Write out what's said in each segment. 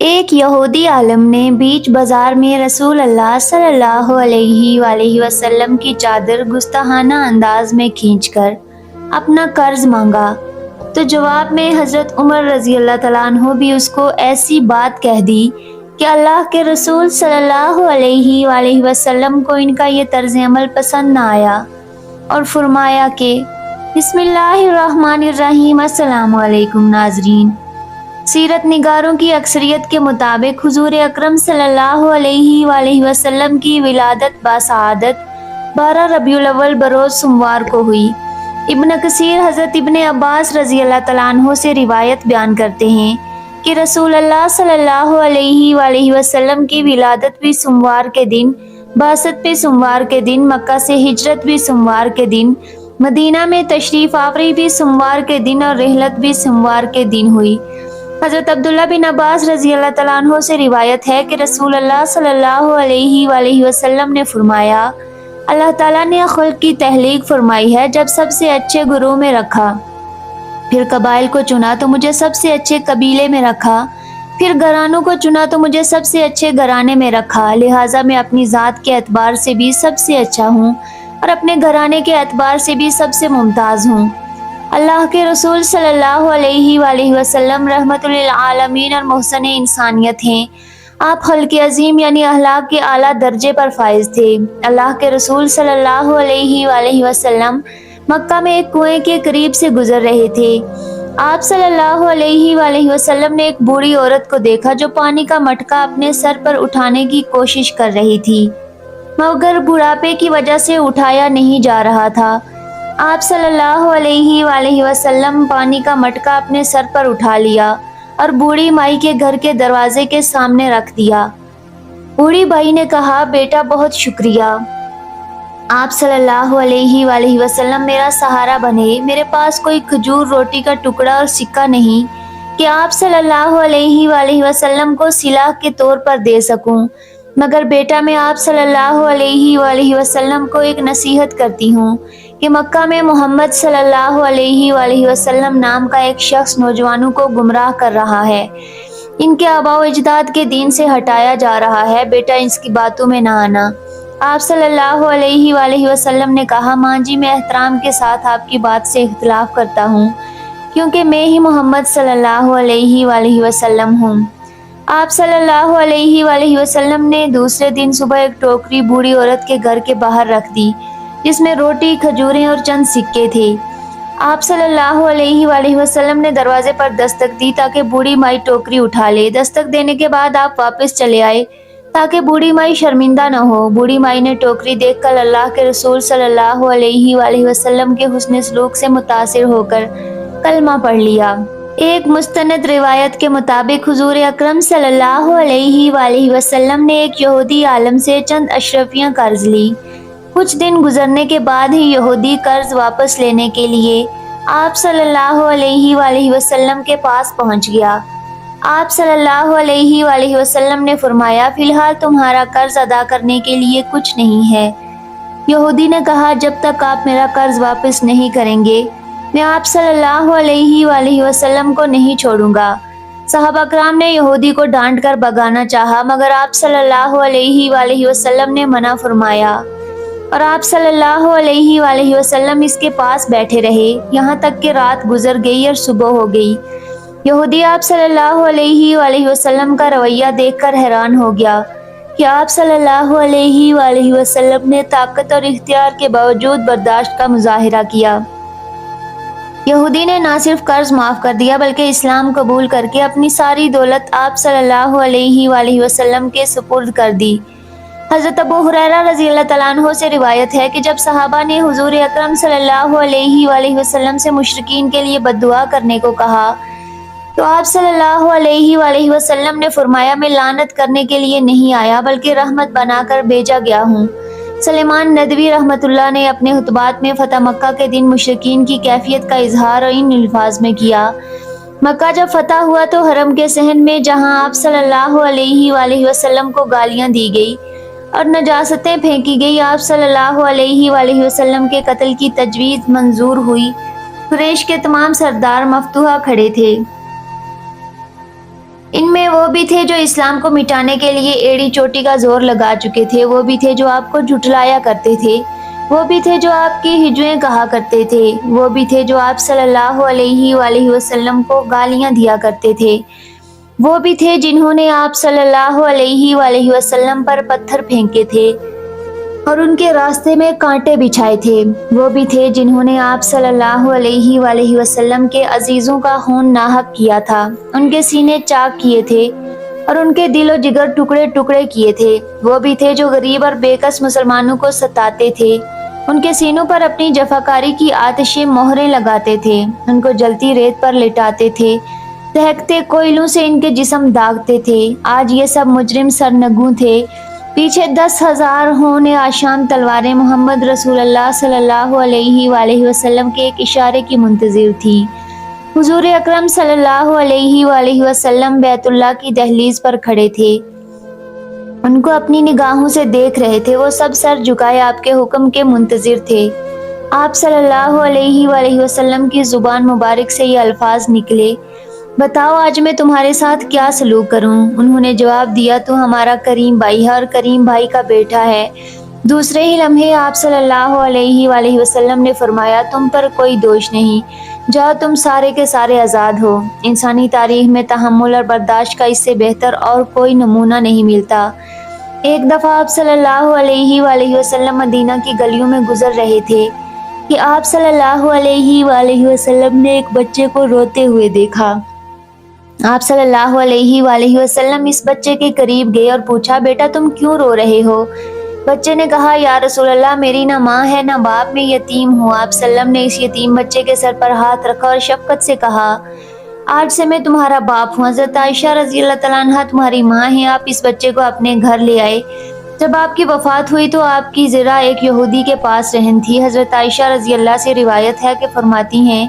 ایک یہودی عالم نے بیچ بازار میں رسول اللہ صلی اللہ علیہ وآلہ وسلم کی چادر گستاخانہ انداز میں کھینچ کر اپنا قرض مانگا تو جواب میں حضرت عمر رضی اللہ تعالیٰ عنہ بھی اس کو ایسی بات کہہ دی کہ اللہ کے رسول صلی اللہ علیہ وآلہ وسلم کو ان کا یہ طرز عمل پسند نہ آیا اور فرمایا کہ بسم اللہ الرحمن الرحیم۔ السلام علیکم ناظرین، سیرت نگاروں کی اکثریت کے مطابق حضور اکرم صلی اللہ علیہ وآلہ وسلم کی ولادت باسعادت 12 ربیع الاول بروز سوموار کو ہوئی۔ ابن کثیر حضرت ابن عباس رضی اللہ تعالیٰ عنہ سے روایت بیان کرتے ہیں کہ رسول اللہ صلی اللہ علیہ وآلہ وسلم کی ولادت بھی سوموار کے دن، بعثت بھی سوموار کے دن، مکہ سے ہجرت بھی سوموار کے دن، مدینہ میں تشریف آوری بھی سوموار کے دن اور رحلت بھی سوموار کے دن ہوئی۔ حضرت عبداللہ بن عباس رضی اللہ تعالیٰ عنہ سے روایت ہے کہ رسول اللہ صلی اللہ علیہ وآلہ وسلم نے فرمایا، اللہ تعالیٰ نے خلق کی تخلیق فرمائی ہے، جب سب سے اچھے گروہ میں رکھا، پھر قبائل کو چنا تو مجھے سب سے اچھے قبیلے میں رکھا، پھر گھرانوں کو چنا تو مجھے سب سے اچھے گھرانے میں رکھا، لہٰذا میں اپنی ذات کے اعتبار سے بھی سب سے اچھا ہوں اور اپنے گھرانے کے اعتبار سے بھی سب سے ممتاز ہوں۔ اللہ کے رسول صلی اللہ علیہ وآلہ وسلم رحمت للعالمین اور محسن انسانیت ہیں۔ آپ خلق عظیم یعنی اخلاق کے اعلیٰ درجے پر فائز تھے۔ اللہ کے رسول صلی اللہ علیہ وآلہ وسلم مکہ میں ایک کنویں کے قریب سے گزر رہے تھے۔ آپ صلی اللہ علیہ وآلہ وسلم نے ایک بوڑھی عورت کو دیکھا جو پانی کا مٹکا اپنے سر پر اٹھانے کی کوشش کر رہی تھی، مگر بڑھاپے کی وجہ سے اٹھایا نہیں جا رہا تھا۔ آپ صلی اللہ علیہ وآلہ وسلم پانی کا مٹکا اپنے سر پر اٹھا لیا اور بوڑھی مائی کے گھر کے دروازے کے سامنے رکھ دیا۔ بوڑھی بھائی نے کہا، بیٹا بہت شکریہ، آپ صلی اللہ علیہ وآلہ وسلم میرا سہارا بنے۔ میرے پاس کوئی کھجور، روٹی کا ٹکڑا اور سکہ نہیں کہ آپ صلی اللہ علیہ وآلہ وسلم کو صلہ کے طور پر دے سکوں، مگر بیٹا میں آپ صلی اللہ علیہ وآلہ وسلم کو ایک نصیحت کرتی ہوں کہ مکہ میں محمد صلی اللہ علیہ وآلہ وسلم نام کا ایک شخص نوجوانوں کو گمراہ کر رہا ہے، ان کے آباء و اجداد کے دین سے ہٹایا جا رہا ہے، بیٹا اس کی باتوں میں نہ آنا۔ آپ صلی اللہ علیہ وآلہ وسلم نے کہا، ماں جی میں احترام کے ساتھ آپ کی بات سے اختلاف کرتا ہوں، کیونکہ میں ہی محمد صلی اللہ علیہ وآلہ وسلم ہوں۔ آپ صلی اللہ علیہ وآلہ وسلم نے دوسرے دن صبح ایک ٹوکری بوڑھی عورت کے گھر کے باہر رکھ دی جس میں روٹی، کھجوریں اور چند سکے تھے۔ آپ صلی اللہ علیہ وآلہ وسلم نے دروازے پر دستک دی تاکہ بوڑھی مائی ٹوکری اٹھا لے۔ دستک دینے کے بعد آپ واپس چلے آئے تاکہ بوڑھی مائی شرمندہ نہ ہو۔ بوڑھی مائی نے ٹوکری دیکھ کر اللہ کے رسول صلی اللہ علیہ وآلہ وسلم کے حسن سلوک سے متاثر ہو کر کلمہ پڑھ لیا۔ ایک مستند روایت کے مطابق حضور اکرم صلی اللہ علیہ وآلہ وسلم نے ایک یہودی عالم سے چند اشرفیاں قرض لی۔ کچھ دن گزرنے کے بعد ہی یہودی قرض واپس لینے کے لیے آپ صلی اللہ علیہ وآلہ وسلم کے پاس پہنچ گیا۔ آپ صلی اللہ علیہ وآلہ وسلم نے فرمایا، فی الحال تمہارا قرض ادا کرنے کے لیے کچھ نہیں ہے۔ یہودی نے کہا، جب تک آپ میرا قرض واپس نہیں کریں گے میں آپ صلی اللہ علیہ وآلہ وسلم کو نہیں چھوڑوں گا۔ صحابہ کرام نے یہودی کو ڈانٹ کر بھگانا چاہا، مگر آپ صلی اللہ علیہ وآلہ وسلم نے منع فرمایا اور آپ صلی اللہ علیہ وآلہ وسلم اس کے پاس بیٹھے رہے یہاں تک کہ رات گزر گئی اور صبح ہو گئی۔ یہودی آپ صلی اللہ علیہ وآلہ وسلم کا رویہ دیکھ کر حیران ہو گیا کہ آپ صلی اللہ علیہ وآلہ وسلم نے طاقت اور اختیار کے باوجود برداشت کا مظاہرہ کیا۔ یہودی نے نہ صرف قرض معاف کر دیا بلکہ اسلام قبول کر کے اپنی ساری دولت آپ صلی اللہ علیہ وآلہ وسلم کے سپرد کر دی۔ حضرت ابو ہریرہ رضی اللہ تعالیٰ عنہ سے روایت ہے کہ جب صحابہ نے حضور اکرم صلی اللہ علیہ وآلہ وسلم سے مشرکین کے لیے بد دعا کرنے کو کہا تو آپ صلی اللہ علیہ وآلہ وسلم نے فرمایا، میں لعنت کرنے کے لیے نہیں آیا بلکہ رحمت بنا کر بھیجا گیا ہوں۔ سلیمان ندوی رحمۃ اللہ نے اپنے خطبات میں فتح مکہ کے دن مشرکین کی کیفیت کا اظہار ان الفاظ میں کیا۔ مکہ جب فتح ہوا تو حرم کے صحن میں جہاں آپ صلی اللہ علیہ وآلہ وسلم کو گالیاں دی گئی اور نجاستیں پھینکی گئی، آپ صلی اللہ علیہ وآلہ وسلم کے قتل کی تجویز منظور ہوئی۔ قریش کے تمام سردار مفتوحہ کھڑے تھے۔ ان میں وہ بھی تھے جو اسلام کو مٹانے کے لیے ایڑی چوٹی کا زور لگا چکے تھے، وہ بھی تھے جو آپ کو جھٹلایا کرتے تھے، وہ بھی تھے جو آپ کی ہجویں کہا کرتے تھے، وہ بھی تھے جو آپ صلی اللہ علیہ وآلہ وسلم کو گالیاں دیا کرتے تھے، وہ بھی تھے جنہوں نے آپ صلی اللہ علیہ وآلہ وسلم پر پتھر پھینکے تھے اور ان کے راستے میں کانٹے بچھائے تھے، وہ بھی تھے جنہوں نے آپ صلی اللہ علیہ وآلہ وسلم کے عزیزوں کا خون ناحق کیا تھا، ان کے سینے چاک کیے تھے اور ان کے دل و جگر ٹکڑے ٹکڑے کیے تھے، وہ بھی تھے جو غریب اور بے کس مسلمانوں کو ستاتے تھے، ان کے سینوں پر اپنی جفاکاری کی آتشیں مہریں لگاتے تھے، ان کو جلتی ریت پر لٹاتے تھے، دہکتے کوئلوں سے ان کے جسم داغتے تھے۔ آج یہ سب مجرم سرنگوں تھے، پیچھے 10,000 ہونے آشام تلواریں محمد رسول اللہ صلی اللہ علیہ وآلہ وسلم کے ایک اشارے کی منتظر تھیں۔ حضور اکرم صلی اللہ علیہ وآلہ وسلم بیت اللہ کی دہلیز پر کھڑے تھے، ان کو اپنی نگاہوں سے دیکھ رہے تھے، وہ سب سر جھکائے آپ کے حکم کے منتظر تھے۔ آپ صلی اللہ علیہ وآلہ وسلم کی زبان مبارک سے یہ الفاظ نکلے، بتاؤ آج میں تمہارے ساتھ کیا سلوک کروں؟ انہوں نے جواب دیا، تو ہمارا کریم بھائی ہے اور کریم بھائی کا بیٹا ہے۔ دوسرے ہی لمحے آپ صلی اللہ علیہ وآلہ وسلم نے فرمایا، تم پر کوئی دوش نہیں، جاؤ تم سارے کے سارے آزاد ہو۔ انسانی تاریخ میں تحمل اور برداشت کا اس سے بہتر اور کوئی نمونہ نہیں ملتا۔ ایک دفعہ آپ صلی اللہ علیہ وآلہ وسلم مدینہ کی گلیوں میں گزر رہے تھے کہ آپ صلی اللہ علیہ وآلہ وسلم نے ایک بچے کو روتے ہوئے دیکھا۔ آپ صلی اللہ علیہ وآلہ وسلم اس بچے کے قریب گئے اور پوچھا، بیٹا تم کیوں رو رہے ہو؟ بچے نے کہا، یا رسول اللہ میری نہ ماں ہے نہ باپ، میں یتیم ہوں۔ آپ صلی اللہ علیہ وسلم نے اس یتیم بچے کے سر پر ہاتھ رکھا اور شفقت سے کہا، آج سے میں تمہارا باپ ہوں۔ حضرت عائشہ رضی اللہ تعالیٰ عنہا تمہاری ماں ہیں۔ آپ اس بچے کو اپنے گھر لے آئے۔ جب آپ کی وفات ہوئی تو آپ کی زرہ ایک یہودی کے پاس رہن تھی۔ حضرت عائشہ رضی اللہ سے روایت ہے کہ فرماتی ہیں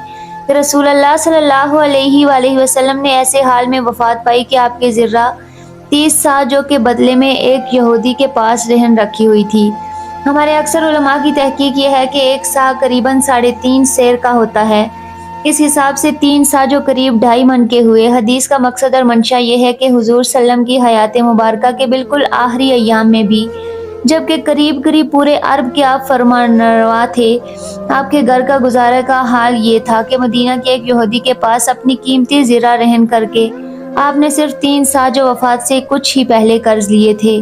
کہ رسول اللہ صلی اللہ علیہ وآلہ وسلم نے ایسے حال میں وفات پائی کہ آپ کی زرہ 30 سا جو کے بدلے میں ایک یہودی کے پاس رہن رکھی ہوئی تھی۔ ہمارے اکثر علماء کی تحقیق یہ ہے کہ ایک سا قریباً 3.5 سیر کا ہوتا ہے، اس حساب سے 3 سا جو قریب 2.5 من کے ہوئے۔ حدیث کا مقصد اور منشا یہ ہے کہ حضور صلی اللہ علیہ وسلم کی حیات مبارکہ کے بالکل آخری ایام میں بھی، جبکہ قریب پورے عرب کے آپ فرمانروا تھے، آپ کے گھر کا گزارے کا حال یہ تھا کہ مدینہ کے ایک یہودی کے پاس اپنی قیمتی زرہ رہن کر کے آپ نے صرف 3 سا جو وفات سے کچھ ہی پہلے قرض لیے تھے۔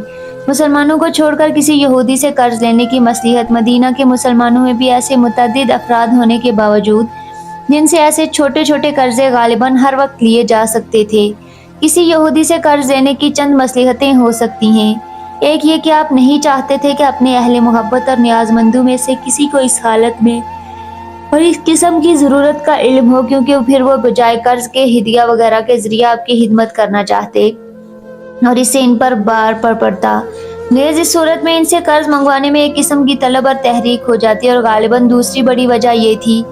مسلمانوں کو چھوڑ کر کسی یہودی سے قرض لینے کی مصلحت، مدینہ کے مسلمانوں میں بھی ایسے متعدد افراد ہونے کے باوجود جن سے ایسے چھوٹے چھوٹے قرضے غالباً ہر وقت لیے جا سکتے تھے، کسی یہودی سے قرض لینے کی چند مصلحتیں ہو سکتی ہیں۔ ایک یہ کہ آپ نہیں چاہتے تھے کہ اپنے اہل محبت اور نیاز مندوں میں سے کسی کو اس حالت میں اور اس قسم کی ضرورت کا علم ہو، کیونکہ پھر وہ بجائے قرض کے ہدیہ وغیرہ کے ذریعے آپ کی خدمت کرنا چاہتے اور اس سے ان پر بار پڑتا۔ نیز اس صورت میں ان سے قرض منگوانے میں ایک قسم کی طلب اور تحریک ہو جاتی، اور غالباً دوسری بڑی وجہ یہ تھی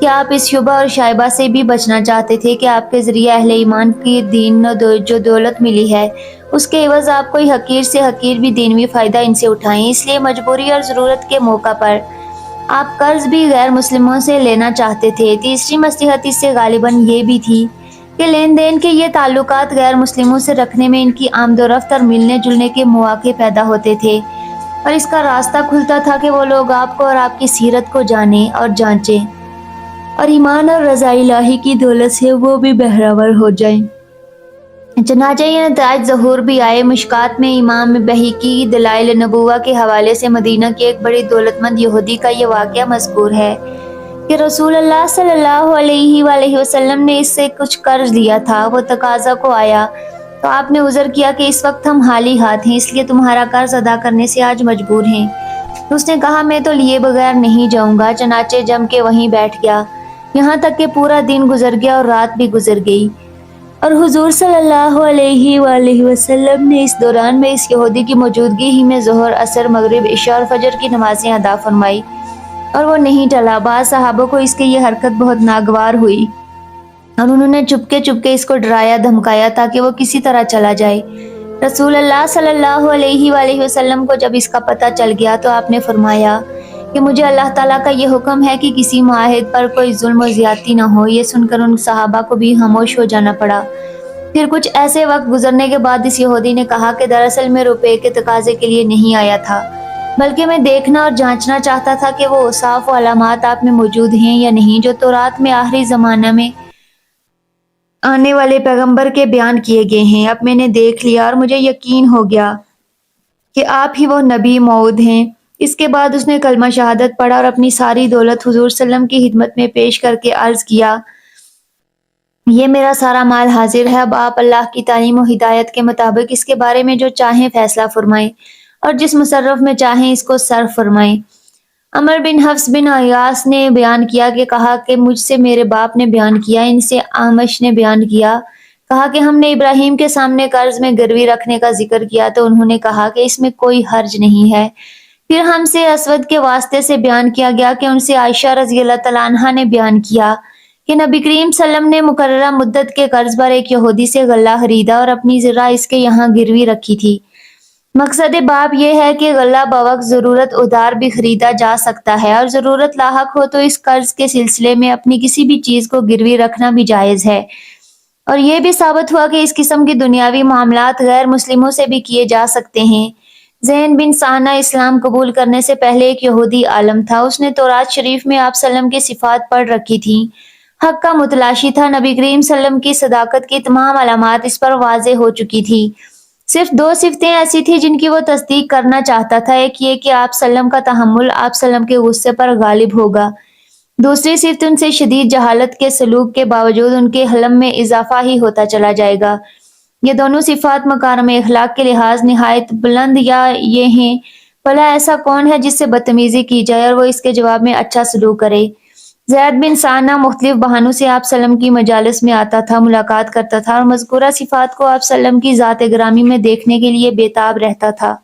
کہ آپ اس شبہ اور شائبہ سے بھی بچنا چاہتے تھے کہ آپ کے ذریعے اہل ایمان کی دین جو دولت ملی ہے، اس کے عوض آپ کوئی حقیر سے حقیر بھی دینوی فائدہ ان سے اٹھائیں۔ اس لیے مجبوری اور ضرورت کے موقع پر آپ قرض بھی غیر مسلموں سے لینا چاہتے تھے۔ تیسری مصلحت اس سے غالباً یہ بھی تھی کہ لین دین کے یہ تعلقات غیر مسلموں سے رکھنے میں ان کی آمد و رفت اور ملنے جلنے کے مواقع پیدا ہوتے تھے، اور اس کا راستہ کھلتا تھا کہ وہ لوگ آپ کو اور آپ کی سیرت کو جانیں اور جانچیں، اور ایمان اور رضا الہی کی دولت سے وہ بھی بہرور ہو جائیں۔ چنانچہ یہ نتائج ظہور بھی آئے۔ مشکات میں امام بہقی دلائل نبوہ کے حوالے سے مدینہ کے ایک بڑی دولت مند یہودی کا یہ واقعہ مذکور ہے کہ رسول اللہ صلی اللہ علیہ وآلہ وسلم نے اس سے کچھ قرض لیا تھا۔ وہ تقاضا کو آیا تو آپ نے عذر کیا کہ اس وقت ہم خالی ہاتھ ہیں، اس لیے تمہارا قرض ادا کرنے سے آج مجبور ہیں۔ اس نے کہا، میں تو لیے بغیر نہیں جاؤں گا۔ چنانچہ جم کے وہیں بیٹھ گیا، یہاں تک کہ پورا دن گزر گیا اور رات بھی گزر گئی، اور حضور صلی اللہ علیہ وآلہ وسلم نے اس دوران میں اس یہودی کی موجودگی ہی میں ظہر، عصر، مغرب، عشاء اور فجر کی نمازیں ادا فرمائی، اور وہ نہیں ٹلا۔ بعض صحابہ کو اس کی یہ حرکت بہت ناگوار ہوئی اور انہوں نے چپکے اس کو ڈرایا دھمکایا تاکہ وہ کسی طرح چلا جائے۔ رسول اللہ صلی اللہ علیہ وآلہ وسلم کو جب اس کا پتہ چل گیا تو آپ نے فرمایا کہ مجھے اللہ تعالیٰ کا یہ حکم ہے کہ کسی معاہد پر کوئی ظلم و زیادتی نہ ہو۔ یہ سن کر ان صحابہ کو بھی خاموش ہو جانا پڑا، پھر کچھ ایسے وقت گزرنے کے بعد اس یہودی نے کہا کہ دراصل میں روپے کے تقاضے کے لیے نہیں آیا تھا، بلکہ میں دیکھنا اور جانچنا چاہتا تھا کہ وہ اوصاف و علامات آپ میں موجود ہیں یا نہیں جو تورات میں آخری زمانہ میں آنے والے پیغمبر کے بیان کیے گئے ہیں۔ اب میں نے دیکھ لیا اور مجھے یقین ہو گیا کہ آپ ہی وہ نبی موعود ہیں۔ اس کے بعد اس نے کلمہ شہادت پڑھا اور اپنی ساری دولت حضور صلی اللہ علیہ وسلم کی خدمت میں پیش کر کے عرض کیا، یہ میرا سارا مال حاضر ہے، اب آپ اللہ کی تعلیم و ہدایت کے مطابق اس کے بارے میں جو چاہیں فیصلہ فرمائیں اور جس مصرف میں چاہیں اس کو صرف فرمائیں۔ عمر بن حفص بن عیاس نے بیان کیا کہ کہا کہ مجھ سے میرے باپ نے بیان کیا، ان سے اعمش نے بیان کیا، کہا کہ ہم نے ابراہیم کے سامنے قرض میں گروی رکھنے کا ذکر کیا تو انہوں نے کہا کہ اس میں کوئی حرج نہیں ہے۔ پھر ہم سے اسود کے واسطے سے بیان کیا گیا کہ ان سے عائشہ رضی اللہ تعالیٰ عنہا نے بیان کیا کہ نبی کریم صلی اللہ علیہ وسلم نے مقررہ مدت کے قرض پر ایک یہودی سے غلہ خریدا اور اپنی ذرہ اس کے یہاں گروی رکھی تھی۔ مقصد باب یہ ہے کہ غلہ بوقت ضرورت ادھار بھی خریدا جا سکتا ہے اور ضرورت لاحق ہو تو اس قرض کے سلسلے میں اپنی کسی بھی چیز کو گروی رکھنا بھی جائز ہے۔ اور یہ بھی ثابت ہوا کہ اس قسم کی دنیاوی معاملات غیر مسلموں سے بھی کیے جا سکتے ہیں۔ زین بن سانہ اسلام قبول کرنے سے پہلے ایک یہودی عالم تھا، اس نے تورات شریف میں آپ صلی اللہ علیہ وسلم کی صفات پڑھ رکھی تھیں، حق کا متلاشی تھا، نبی کریم صلی اللہ علیہ وسلم کی صداقت کی تمام علامات اس پر واضح ہو چکی تھی، صرف دو صفتیں ایسی تھیں جن کی وہ تصدیق کرنا چاہتا تھا، ایک یہ کہ آپ صلی اللہ علیہ وسلم کا تحمل آپ صلی اللہ علیہ وسلم کے غصے پر غالب ہوگا، دوسری صفت ان سے شدید جہالت کے سلوک کے باوجود ان کے حلم میں اضافہ ہی ہوتا چلا جائے گا۔ یہ دونوں صفات مکارم اخلاق کے لحاظ نہایت بلند یا یہ ہیں، بھلا ایسا کون ہے جس سے بدتمیزی کی جائے اور وہ اس کے جواب میں اچھا سلوک کرے۔ زید بن سانہ مختلف بہانوں سے آپ صلی اللہ علیہ وسلم کی مجالس میں آتا تھا، ملاقات کرتا تھا اور مذکورہ صفات کو آپ صلی اللہ علیہ وسلم کی ذات گرامی میں دیکھنے کے لیے بےتاب رہتا تھا۔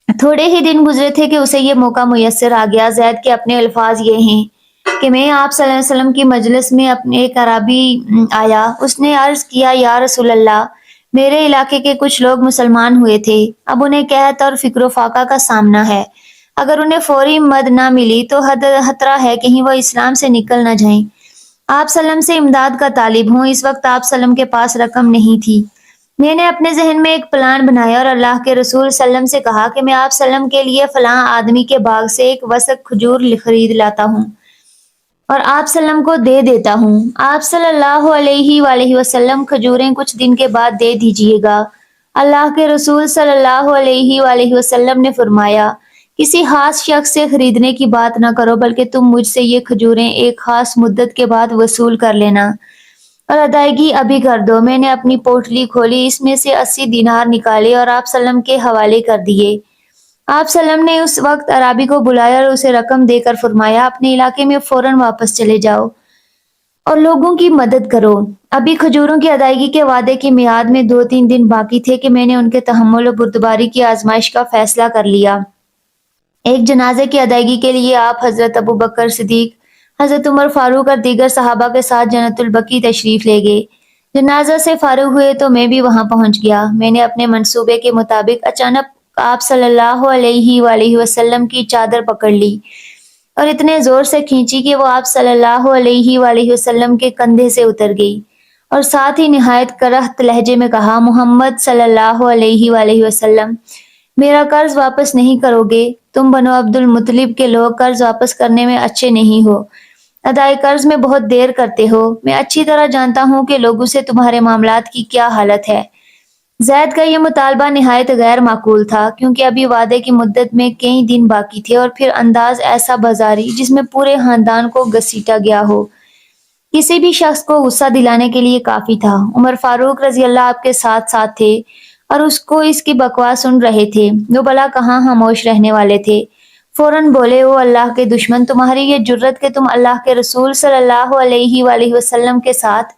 تھوڑے ہی دن گزرے تھے کہ اسے یہ موقع میسر آ گیا۔ زید کے اپنے الفاظ یہ ہیں کہ میں آپ صلی اللہ علیہ وسلم کی مجلس میں اپنے ایک عربی آیا، اس نے عرض کیا، یا رسول اللہ، میرے علاقے کے کچھ لوگ مسلمان ہوئے تھے، اب انہیں قحط اور فقر و فاقہ کا سامنا ہے، اگر انہیں فوری مد نہ ملی تو خطرہ ہے کہیں وہ اسلام سے نکل نہ جائیں، آپ صلی اللہ علیہ وسلم سے امداد کا طالب ہوں۔ اس وقت آپ صلی اللہ علیہ وسلم کے پاس رقم نہیں تھی، میں نے اپنے ذہن میں ایک پلان بنایا اور اللہ کے رسول صلی اللہ علیہ وسلم سے کہا کہ میں آپ صلی اللہ علیہ وسلم کے لیے فلاں آدمی کے باغ سے ایک وثق کھجور خرید لاتا ہوں اور آپ صلی اللہ علیہ وسلم کو دے دیتا ہوں، آپ صلی اللہ علیہ وآلہ وسلم کھجوریں کچھ دن کے بعد دے دیجیے گا۔ اللہ کے رسول صلی اللہ علیہ وآلہ وسلم نے فرمایا، کسی خاص شخص سے خریدنے کی بات نہ کرو، بلکہ تم مجھ سے یہ کھجوریں ایک خاص مدت کے بعد وصول کر لینا اور ادائیگی ابھی کر دو۔ میں نے اپنی پوٹلی کھولی، اس میں سے 80 دینار نکالے اور آپ صلی اللہ علیہ وسلم کے حوالے کر دیے۔ آپ صلی اللہ علیہ وسلم نے اس وقت عرابی کو بلایا اور اسے رقم دے کر فرمایا، اپنے علاقے میں فوراً واپس چلے جاؤ اور لوگوں کی مدد کرو۔ ابھی کھجوروں کی ادائیگی کے وعدے کی میعاد میں 2-3 دن باقی تھے کہ میں نے ان کے تحمل و بردباری کی آزمائش کا فیصلہ کر لیا۔ ایک جنازے کی ادائیگی کے لیے آپ حضرت ابو بکر صدیق، حضرت عمر فاروق اور دیگر صحابہ کے ساتھ جنت البقیع تشریف لے گئے۔ جنازہ سے فارغ ہوئے تو میں بھی وہاں پہنچ گیا۔ میں نے اپنے منصوبے کے مطابق اچانک آپ صلی اللہ علیہ وآلہ وسلم کی چادر پکڑ لی اور اتنے زور سے کھینچی کہ وہ آپ صلی اللہ علیہ وآلہ وسلم کے کندھے سے اتر گئی، اور ساتھ ہی نہایت کرہت لہجے میں کہا، محمد صلی اللہ علیہ وآلہ وسلم، میرا قرض واپس نہیں کرو گے؟ تم بنو عبد المطلب کے لوگ قرض واپس کرنے میں اچھے نہیں ہو، ادائے قرض میں بہت دیر کرتے ہو، میں اچھی طرح جانتا ہوں کہ لوگوں سے تمہارے معاملات کی کیا حالت ہے۔ زید کا یہ مطالبہ نہایت غیر معقول تھا، کیونکہ ابھی وعدے کی مدت میں کئی دن باقی تھے اور پھر انداز ایسا بازاری جس میں پورے خاندان کو گھسیٹا گیا ہو، کسی بھی شخص کو غصہ دلانے کے لیے کافی تھا۔ عمر فاروق رضی اللہ آپ کے ساتھ ساتھ تھے اور اس کو اس کی بکواس سن رہے تھے، وہ بلا کہاں خاموش رہنے والے تھے۔ فوراً بولے، او اللہ کے دشمن، تمہاری یہ جرت کہ تم اللہ کے رسول صلی اللہ علیہ وآلہ وسلم کے ساتھ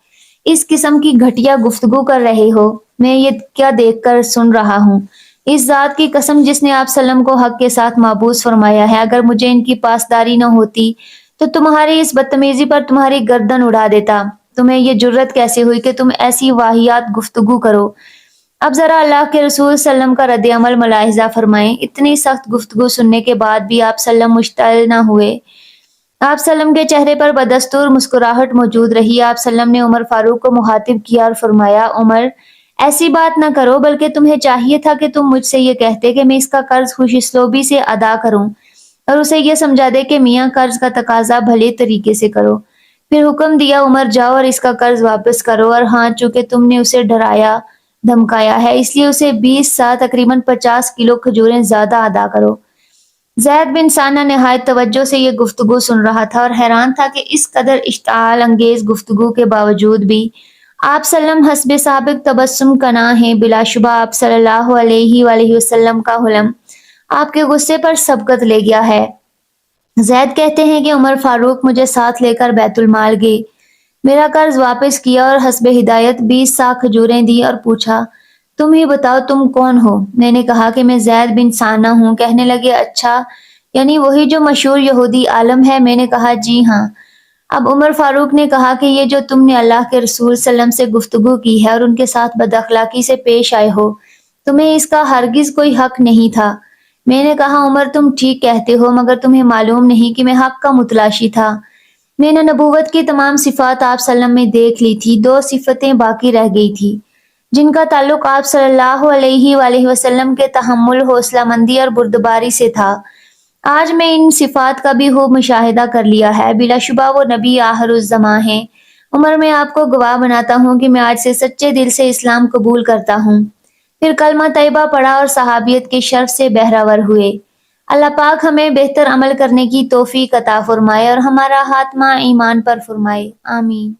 اس قسم کی گھٹیا گفتگو کر رہے ہو، میں یہ کیا دیکھ کر سن رہا ہوں؟ اس ذات کی قسم جس نے آپ صلی اللہ علیہ وسلم کو حق کے ساتھ معبوس فرمایا ہے، اگر مجھے ان کی پاسداری نہ ہوتی تو تمہاری اس بدتمیزی پر تمہاری گردن اڑا دیتا۔ تمہیں یہ جرت کیسے ہوئی کہ تم ایسی واہیات گفتگو کرو؟ اب ذرا اللہ کے رسول صلی اللہ علیہ وسلم کا رد عمل ملاحظہ فرمائیں۔ اتنی سخت گفتگو سننے کے بعد بھی آپ صلی اللہ علیہ وسلم مشتعل نہ ہوئے، آپ سلم کے چہرے پر بدستور مسکراہٹ موجود رہی۔ آپ سلم نے عمر فاروق کو مخاطب کیا اور فرمایا، عمر، ایسی بات نہ کرو، بلکہ تمہیں چاہیے تھا کہ تم مجھ سے یہ کہتے کہ میں اس کا قرض خوش اسلوبی سے ادا کروں، اور اسے یہ سمجھا دے کہ میاں قرض کا تقاضا بھلے طریقے سے کرو۔ پھر حکم دیا، عمر جاؤ اور اس کا قرض واپس کرو، اور ہاں، چونکہ تم نے اسے ڈرایا دھمکایا ہے، اس لیے اسے 20 سا تقریباً 50 کلو کھجوریں زیادہ ادا کرو۔ زید بن ثانہ نہایت توجہ سے یہ گفتگو سن رہا تھا اور حیران تھا کہ اس قدر اشتعال انگیز گفتگو کے باوجود بھی آپ سلم حسب سابق تبسم کنا ہیں۔ بلا شبہ آپ صلی اللہ علیہ وآلہ وسلم کا حلم آپ کے غصے پر سبقت لے گیا ہے۔ زید کہتے ہیں کہ عمر فاروق مجھے ساتھ لے کر بیت المال گئے، میرا قرض واپس کیا اور حسب ہدایت 20 سا کھجوریں دی اور پوچھا، تم ہی بتاؤ تم کون ہو؟ میں نے کہا کہ میں زید بن ثانہ ہوں۔ کہنے لگے، اچھا، یعنی وہی جو مشہور یہودی عالم ہے؟ میں نے کہا، جی ہاں۔ اب عمر فاروق نے کہا کہ یہ جو تم نے اللہ کے رسول صلی اللہ علیہ وسلم سے گفتگو کی ہے اور ان کے ساتھ بد اخلاقی سے پیش آئے ہو، تمہیں اس کا ہرگز کوئی حق نہیں تھا۔ میں نے کہا، عمر تم ٹھیک کہتے ہو، مگر تمہیں معلوم نہیں کہ میں حق کا متلاشی تھا۔ میں نے نبوت کی تمام صفات آپ صلی اللہ علیہ وسلم میں دیکھ لی تھی، 2 صفتیں باقی رہ گئی تھی جن کا تعلق آپ صلی اللہ علیہ وآلہ وسلم کے تحمل، حوصلہ مندی اور بردباری سے تھا۔ آج میں ان صفات کا بھی خوب مشاہدہ کر لیا ہے، بلا شبہ وہ نبی آخر الزماں ہیں۔ عمر، میں آپ کو گواہ بناتا ہوں کہ میں آج سے سچے دل سے اسلام قبول کرتا ہوں۔ پھر کلمہ طیبہ پڑھا اور صحابیت کے شرف سے بہرور ہوئے۔ اللہ پاک ہمیں بہتر عمل کرنے کی توفیق عطا فرمائے اور ہمارا خاتمہ ایمان پر فرمائے، آمین۔